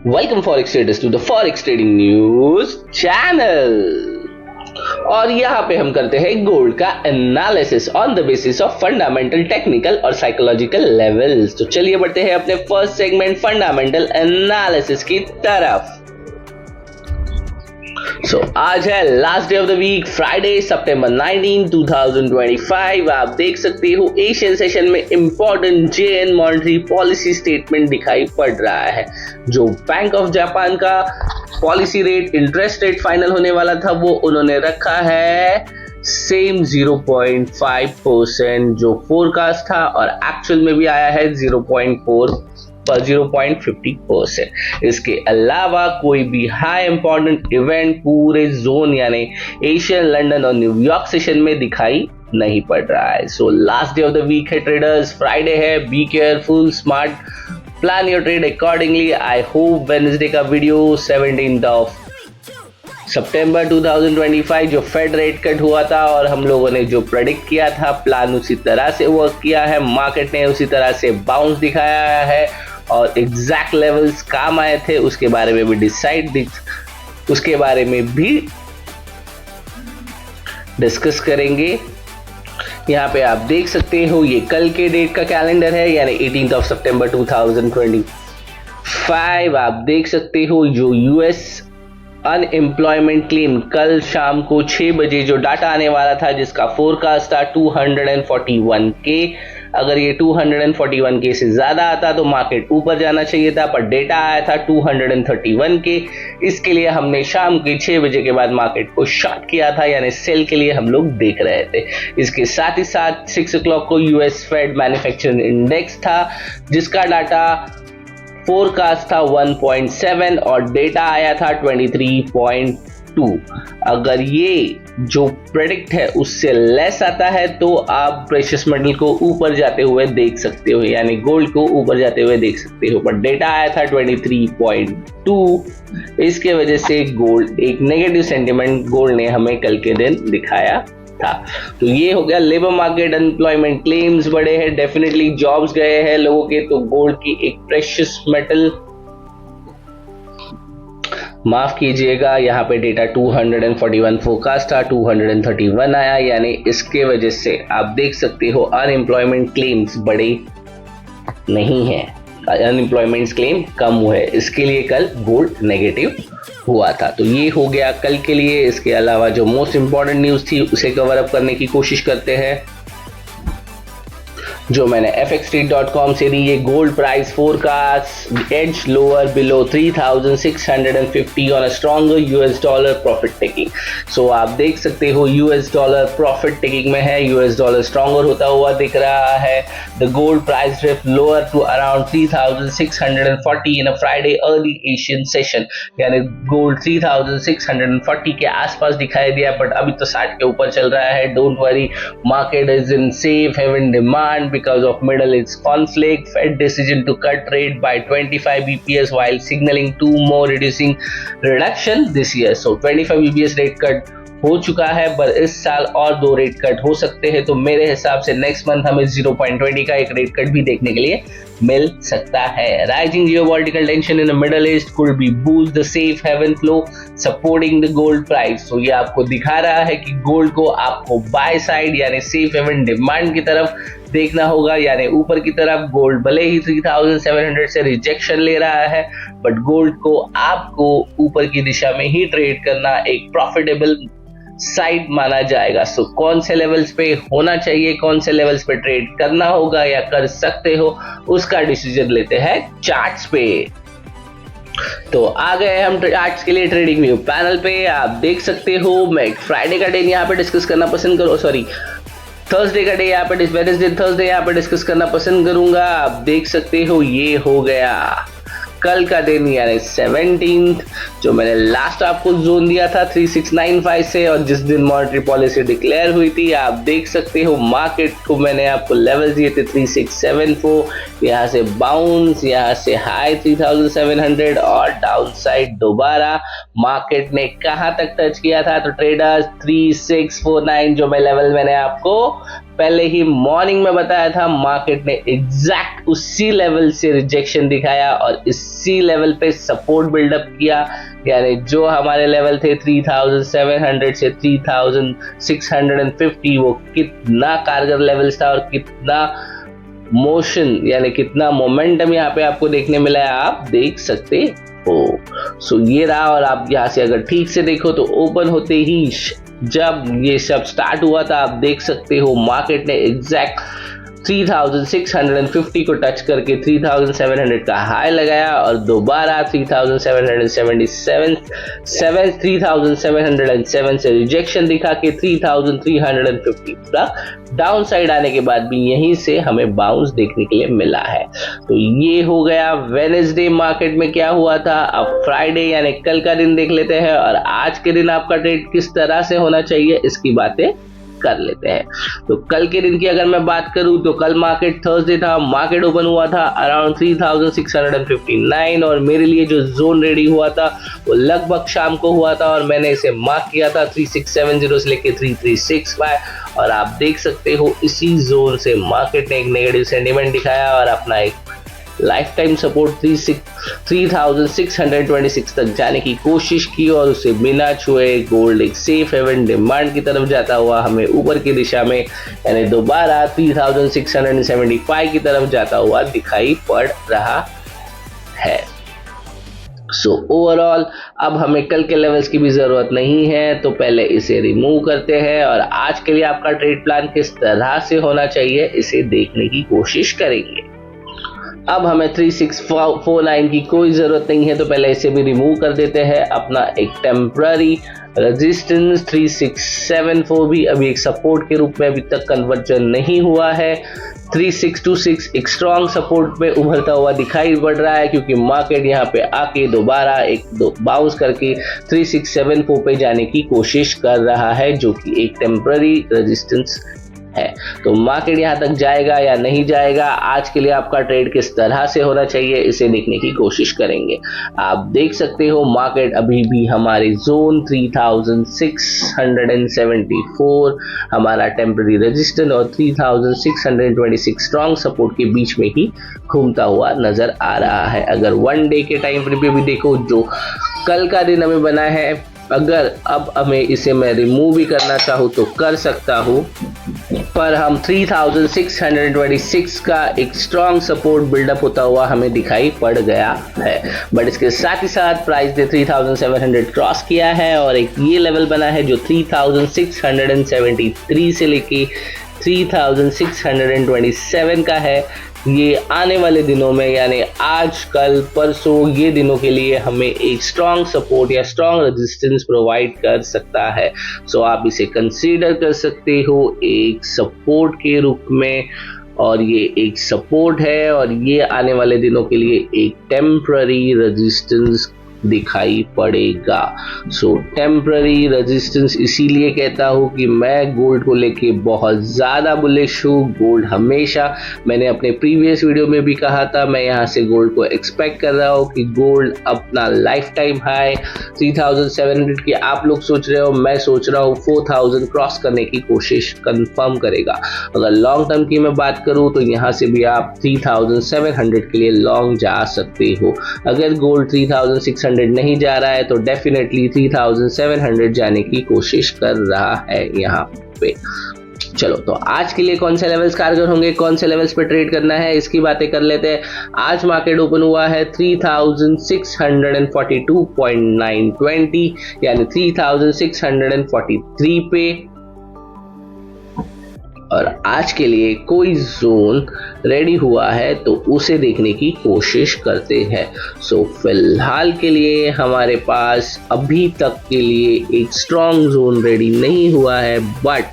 Welcome forex traders to the forex trading news channel. और यहाँ पे हम करते हैं गोल्ड का analysis on the basis of fundamental, technical और साइकोलॉजिकल लेवल्स। तो चलिए बढ़ते हैं अपने फर्स्ट सेगमेंट फंडामेंटल एनालिसिस की तरफ। आज है last day of the week, Friday सितंबर 19, 2025। आप देख सकते हो एशियन सेशन में इंपॉर्टेंट जेएन मॉनेटरी पॉलिसी स्टेटमेंट दिखाई पड़ रहा है। जो बैंक ऑफ जापान का policy rate, interest rate final होने वाला था, वो उन्होंने रखा है सेम 0.5% जो फोरकास्ट था, और एक्चुअल में भी आया है 0.50%। इसके अलावा कोई भी हाई इंपॉर्टेंट इवेंट पूरे जोन यानी एशियन, लंदन और न्यूयॉर्क सेशन में दिखाई नहीं पड़ रहा है। So last day of the week है ट्रेडर्स, फ्राइडे है। Be careful, smart, plan your trade accordingly. I hope Wednesday का वीडियो 17 सितंबर 2025 जो फेड रेट कट हुआ था और हम लोगों ने जो प्रेडिक्ट किया था, प्लान उसी तरह से वर्क किया है, मार्केट ने उसी तरह से बाउंस दिखाया है और एग्जैक्ट लेवल्स काम आए थे, उसके बारे में भी डिस्कस करेंगे। यहाँ पे आप देख सकते हो ये कल के डेट का कैलेंडर है, यानी 18 सितंबर 2025। आप देख सकते हो जो यूएस अनएम्प्लॉयमेंट क्लेम कल शाम को 6 बजे जो डाटा आने वाला था, जिसका फोरकास्ट था 241K। अगर ये 241K से ज्यादा आता तो मार्केट ऊपर जाना चाहिए था, पर डेटा आया था 231K। इसके लिए हमने शाम के 6 बजे के बाद मार्केट को शॉर्ट किया था, यानी सेल के लिए हम लोग देख रहे थे। इसके साथ ही साथ 6 o'clock को यूएस फेड मैन्युफैक्चरिंग इंडेक्स था, जिसका डाटा फोरकास्ट था 1.7 और डेटा आया था 23.2। अगर ये जो प्रेडिक्ट है उससे लेस आता है तो आप प्रेशियस मेटल को ऊपर जाते हुए देख सकते हो, यानी गोल्ड को ऊपर जाते हुए देख सकते हो, पर डेटा आया था 23.2। इसके वजह से गोल्ड, एक नेगेटिव सेंटिमेंट गोल्ड ने हमें कल के दिन दिखाया था। तो ये हो गया लेबर मार्केट, अनएम्प्लॉयमेंट क्लेम्स बढ़े हैं, डेफिनेटली जॉब्स गए हैं लोगों के, तो गोल्ड की एक प्रेशियस मेटल, माफ कीजिएगा, यहाँ पे डेटा 241 फोरकास्ट था, 231 आया, यानी इसके वजह से आप देख सकते हो अनएम्प्लॉयमेंट क्लेम्स बड़े नहीं है, अनएम्प्लॉयमेंट क्लेम कम हुए, इसके लिए कल गोल्ड नेगेटिव हुआ था। तो ये हो गया कल के लिए। इसके अलावा जो मोस्ट इंपॉर्टेंट न्यूज थी उसे कवर अप करने की कोशिश करते हैं, जो मैंने fxtrade.com से दी। ये gold price forecast edges lower below 3650 on a stronger US dollar profit taking. So आप देख सकते हो यूएस डॉलर प्रॉफिट टेकिंग में है, यूएस डॉलर स्ट्रॉन्गर होता हुआ दिख रहा है। The gold price drift lower to around 3640 in a Friday early Asian session, यानी गोल्ड 3640 के आसपास दिखाई दिया, बट अभी तो 60 के ऊपर चल रहा है। Don't worry, market is in safe haven demand because of Middle East conflict. Fed decision to cut rate by 25 bps while signaling 2 more reduction this year. So 25 bps rate cut हो चुका है, पर इस साल और 2 रेट कट हो सकते हैं, तो मेरे हिसाब से नेक्स्ट मंथ हमें 0.20 का एक रेट कट भी देखने के लिए मिल सकता है। Rising geopolitical tension in the Middle East could be boost the safe haven flow supporting the gold price. तो ये आपको दिखा रहा है कि गोल्ड को आपको बाय साइड यानी सेफ हेवन डिमांड की तरफ देखना होगा, यानी ऊपर की तरफ। गोल्ड भले ही 3700 से रिजेक्शन ले रहा है, बट गोल्ड को आपको ऊपर की दिशा में ही ट्रेड करना एक प्रॉफिटेबल साइड माना जाएगा। सो कौन से लेवल्स पे होना चाहिए, कौन से लेवल्स पे ट्रेड करना होगा या कर सकते हो, उसका डिसीजन लेते हैं चार्ट्स पे। तो आ गए हम चार्ट्स के लिए ट्रेडिंग व्यू पैनल पे। आप देख सकते हो, मैं फ्राइडे का डे यहाँ पे डिस्कस करना पसंद करूँ, थर्सडे का डे यहाँ पे, वेडनेसडे थर्सडे यहाँ पे डिस्कस करना पसंद करूंगा। आप देख सकते हो ये हो गया कल का दिन, यानी 17th, जो मैंने लास्ट आपको जोन दिया था 3695 से, और जिस दिन मॉनेटरी पॉलिसी डिक्लेयर हुई थी। आप देख सकते हो मार्केट को मैंने आपको लेवल दिए थे 3674, यहाँ से बाउंस, यहाँ से हाई 3700 और डाउन साइड दोबारा मार्केट ने कहां तक टच किया था, तो ट्रेडर्स 3649 जो मैं लेवल मैंने आपको पहले ही मॉर्निंग में बताया था, मार्केट ने एग्जैक्ट उसी लेवल से रिजेक्शन दिखाया और इसी लेवल पे सपोर्ट बिल्डअप किया। यानी जो हमारे लेवल थे 3700 से 3650, वो कितना कारगर लेवल्स था और कितना मोशन यानी कितना मोमेंटम यहाँ पे आपको देखने मिला है, आप देख सकते हो। सो ये रहा, और आप यहाँ से अगर ठीक से देखो तो ओपन होते ही जब ये सब स्टार्ट हुआ था, आप देख सकते हो मार्केट ने एग्जैक्ट 3650 को टच करके 3700 का हाई लगाया और दोबारा 3707 से रिजेक्शन दिखा के 3350 तक डाउन साइड आने के बाद भी यहीं से हमें बाउंस देखने के लिए मिला है। तो ये हो गया वेडनेसडे मार्केट में क्या हुआ था। अब फ्राइडे यानी कल का दिन देख लेते हैं और आज के दिन आपका ट्रेड किस तरह से होना चाहिए इसकी बातें कर लेते हैं। तो कल के दिन की अगर मैं बात करूं तो कल मार्केट थर्सडे था, मार्केट ओपन हुआ था अराउंड 3659 और मेरे लिए जो जोन रेडी हुआ था वो लगभग शाम को हुआ था और मैंने इसे मार्क किया था 3670 से लेके 3365 और आप देख सकते हो इसी जोन से मार्केट ने एक नेगेटिव सेंटीमेंट दिखाया और अपना एक लाइफ टाइम सपोर्ट 3626 तक जाने की कोशिश की और उसे बिना छुए गोल्ड एक सेफ हेवन डिमांड की तरफ जाता हुआ हमें ऊपर की दिशा में यानी दोबारा 3675 की तरफ जाता हुआ दिखाई पड़ रहा है। सो ओवरऑल अब हमें कल के लेवल्स की भी ज़रूरत नहीं है, तो पहले इसे रिमूव करते हैं और आज के लिए आपका ट्रेड प्लान किस तरह से होना चाहिए इसे देखने की कोशिश करेंगे। अब हमें 3649 की कोई ज़रूरत नहीं है, तो पहले इसे भी रिमूव कर देते हैं। अपना एक टेम्पररी रेजिस्टेंस 3674 भी अभी एक सपोर्ट के रूप में अभी तक कन्वर्जन नहीं हुआ है। 3626 एक स्ट्रॉन्ग सपोर्ट में उभरता हुआ दिखाई पड़ रहा है क्योंकि मार्केट यहाँ पे आके दोबारा बाउंस करके 3674 पे जाने की कोशिश कर रहा है जो कि एक टेम्पररी रेजिस्टेंस है। तो मार्केट यहां तक जाएगा या नहीं जाएगा, आज के लिए आपका ट्रेड किस तरह से होना चाहिए इसे देखने की कोशिश करेंगे। आप देख सकते हो मार्केट अभी भी हमारे जोन 3674 हमारा टेम्पररी रेजिस्टेंस और 3626 स्ट्रॉन्ग सपोर्ट के बीच में ही घूमता हुआ नजर आ रहा है। अगर वन डे के टाइम फ्रेम पे भी देखो जो कल का दिन हमें बना है, अगर अब हमें इसे मैं रिमूव भी करना चाहूँ तो कर सकता हूँ, पर हम 3626 का एक स्ट्रॉन्ग सपोर्ट बिल्डअप होता हुआ हमें दिखाई पड़ गया है। बट इसके साथ ही साथ प्राइस ने 3700 क्रॉस किया है और एक ये लेवल बना है जो 3673 से लेके 3627 का है। ये आने वाले दिनों में यानी आज कल परसों ये दिनों के लिए हमें एक स्ट्रॉन्ग सपोर्ट या स्ट्रॉन्ग रेजिस्टेंस प्रोवाइड कर सकता है। सो आप इसे कंसीडर कर सकते हो एक सपोर्ट के रूप में और ये एक सपोर्ट है और ये आने वाले दिनों के लिए एक टेम्पररी रेजिस्टेंस दिखाई पड़ेगा। सो टेम्पररी रेजिस्टेंस इसीलिए कहता हूँ कि मैं गोल्ड को लेके बहुत ज़्यादा बुलिश हूँ। गोल्ड हमेशा, मैंने अपने प्रीवियस वीडियो में भी कहा था, मैं यहाँ से गोल्ड को एक्सपेक्ट कर रहा हूँ कि गोल्ड अपना लाइफ टाइम हाई 3700 की आप लोग सोच रहे हो, मैं सोच रहा हूँ 4000 क्रॉस करने की कोशिश कंफर्म करेगा। अगर लॉन्ग टर्म की मैं बात करूँ तो यहाँ से भी आप 3700 के लिए लॉन्ग जा सकते हो। अगर गोल्ड 3600 नहीं जा रहा है तो डेफिनेटली 3700 जाने की कोशिश कर रहा है यहाँ पे। चलो तो आज के लिए कौन से लेवल्स कारगर होंगे, कौन से लेवल्स पे ट्रेड करना है इसकी बातें कर लेते हैं। आज मार्केट ओपन हुआ है 3642.920 यानी 3643 पे और आज के लिए कोई जोन रेडी हुआ है तो उसे देखने की कोशिश करते हैं। सो फिलहाल के लिए हमारे पास अभी तक के लिए एक स्ट्रॉन्ग जोन रेडी नहीं हुआ है, बट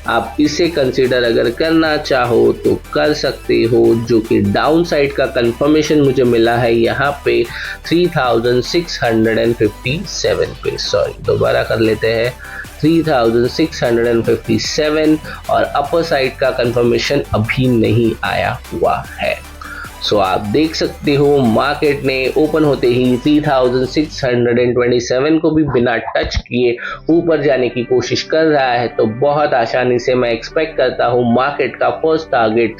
आप इसे कंसीडर अगर करना चाहो तो कर सकते हो, जो कि डाउन साइड का कंफर्मेशन मुझे मिला है यहाँ पे 3657 पे। सॉरी दोबारा कर लेते हैं 3657 और अपर साइड का कंफर्मेशन अभी नहीं आया हुआ है। सो आप देख सकते हो मार्केट ने ओपन होते ही 3627 को भी बिना टच किए ऊपर जाने की कोशिश कर रहा है, तो बहुत आसानी से मैं एक्सपेक्ट करता हूँ मार्केट का फर्स्ट टारगेट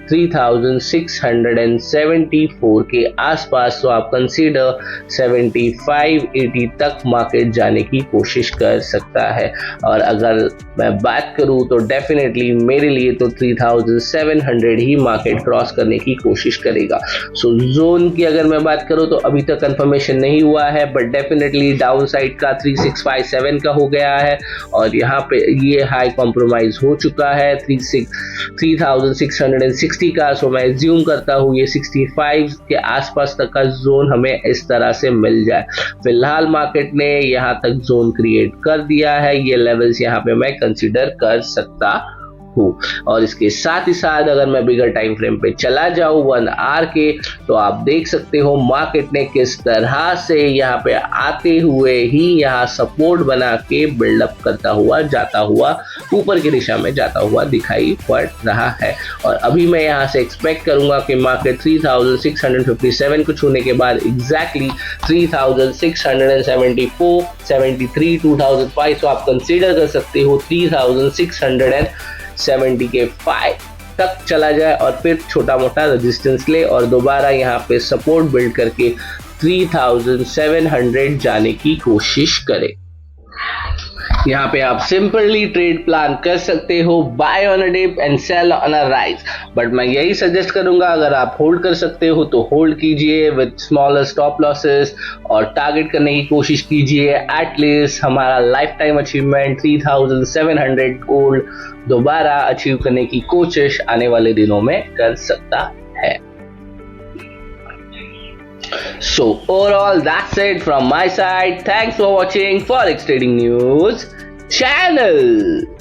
3674 के आसपास, तो आप कंसीडर 75-80 तक मार्केट जाने की कोशिश कर सकता है। और अगर मैं बात करूं तो डेफिनेटली मेरे लिए तो 3700 ही मार्केट क्रॉस करने की कोशिश करेगा। सो जोन की अगर मैं बात करूं तो अभी तक कंफर्मेशन नहीं हुआ है, बट डेफिनेटली डाउन साइड का 3657 का हो गया है और यहाँ पे ये हाई कॉम्प्रोमाइज हो चुका है 3660 का। सो मैं एज्यूम करता हूँ ये 65 के आसपास तक का जोन हमें इस तरह से मिल जाए। फिलहाल मार्केट ने यहाँ तक जोन क्रिएट कर दिया है, ये लेवल्स यहाँ पे मैं कंसीडर कर सकता हूँ। और इसके साथ ही साथ अगर मैं बिगर टाइम फ्रेम पे चला जाऊं 1 आवर के, तो आप देख सकते हो मार्केट ने किस तरह से यहाँ पे आते हुए ही यहाँ सपोर्ट बना के बिल्डअप करता हुआ जाता हुआ ऊपर की दिशा में जाता हुआ दिखाई पड़ रहा है। और अभी मैं यहाँ से एक्सपेक्ट करूंगा कि मार्केट 3657 को छूने के बाद एग्जैक्टली 3674, 73, 2005, तो आप कंसीडर कर सकते हो 3670 के 5 तक चला जाए और फिर छोटा मोटा रेजिस्टेंस ले और दोबारा यहाँ पे सपोर्ट बिल्ड करके 3700 जाने की कोशिश करे। यहाँ पे आप सिंपली ट्रेड प्लान कर सकते हो, buy on a dip and sell on a rise. But मैं यही सजेस्ट करूंगा अगर आप होल्ड कर सकते हो तो होल्ड कीजिए विद स्मॉलर स्टॉप लॉसेस और टारगेट करने की कोशिश कीजिए एटलीस्ट हमारा लाइफ टाइम अचीवमेंट 3700 गोल्ड दोबारा अचीव करने की कोशिश आने वाले दिनों में कर सकता है। So overall that's it from my side. Thanks for watching Forex Trading News channel.